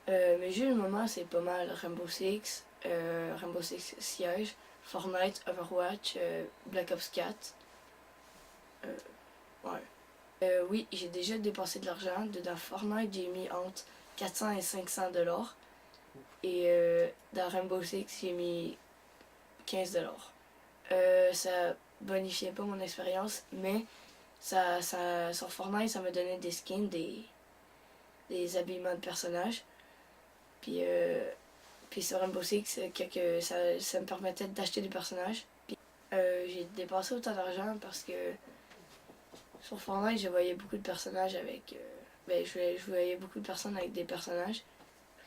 Mes jeux du moment, c'est pas mal Rainbow Six Siege, Fortnite, Overwatch, Black Ops 4. Euh, ouais. Oui, j'ai déjà dépensé de l'argent. Dans Fortnite, j'ai mis entre 400 et 500 $. Et dans Rainbow Six, j'ai mis 15 $. Ça bonifiait pas mon expérience, mais sur Fortnite, ça me donnait des skins, des habillements de personnages. Puis, puis sur Rainbow Six, ça me permettait d'acheter des personnages. Puis, j'ai dépensé autant d'argent parce que sur Fortnite, je voyais beaucoup de personnages avec. Je voyais beaucoup de personnes avec des personnages.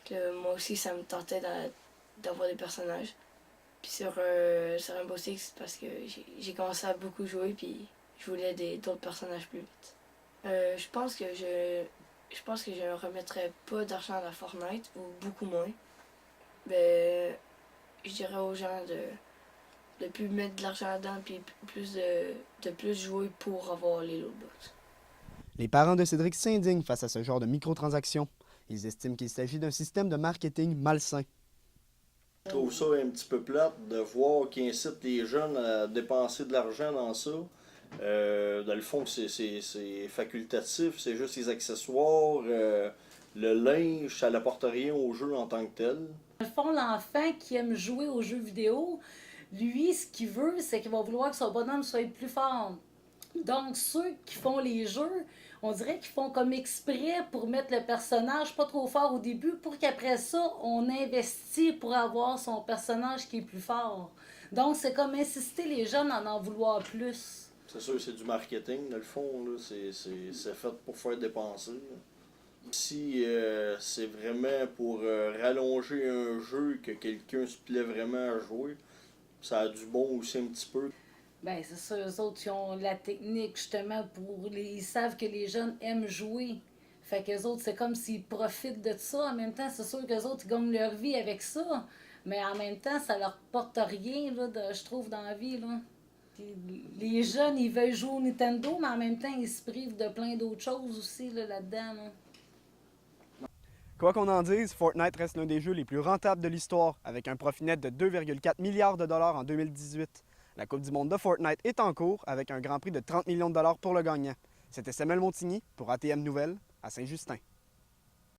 Que moi aussi, ça me tentait d'avoir des personnages. Puis sur Rainbow Six, parce que j'ai commencé à beaucoup jouer, puis je voulais d'autres personnages plus vite. Je pense que je ne remettrais pas d'argent à la Fortnite, ou beaucoup moins. Ben, je dirais aux gens de plus mettre de l'argent dedans, puis de plus jouer pour avoir les lootbox. Les parents de Cédric s'indignent face à ce genre de microtransactions. Ils estiment qu'il s'agit d'un système de marketing malsain. Je trouve ça un petit peu plate de voir qu'ils incitent les jeunes à dépenser de l'argent dans ça. Dans le fond, c'est facultatif, c'est juste les accessoires, le linge, ça n'apporte rien au jeu en tant que tel. Dans le fond, l'enfant qui aime jouer aux jeux vidéo, lui, ce qu'il veut, c'est qu'il va vouloir que son bonhomme soit plus fort. Donc, ceux qui font les jeux, on dirait qu'ils font comme exprès pour mettre le personnage pas trop fort au début, pour qu'après ça, on investit pour avoir son personnage qui est plus fort. Donc, c'est comme insister les jeunes à en vouloir plus. C'est sûr, c'est du marketing, dans le fond, là. C'est fait pour faire dépenser, là. Si c'est vraiment pour rallonger un jeu que quelqu'un se plaît vraiment à jouer, ça a du bon aussi un petit peu. Ben c'est ça, eux autres, ils ont la technique justement ils savent que les jeunes aiment jouer. Fait qu'eux autres, c'est comme s'ils profitent de ça. En même temps, c'est sûr qu'eux autres, ils gagnent leur vie avec ça. Mais en même temps, ça leur porte rien, là, je trouve, dans la vie, là. Puis les jeunes, ils veulent jouer au Nintendo, mais en même temps, ils se privent de plein d'autres choses aussi, là-dedans, là. Quoi qu'on en dise, Fortnite reste l'un des jeux les plus rentables de l'histoire, avec un profit net de 2,4 milliards de dollars en 2018. La Coupe du monde de Fortnite est en cours, avec un grand prix de 30 millions de dollars pour le gagnant. C'était Samuel Montigny pour ATM Nouvelles à Saint-Justin.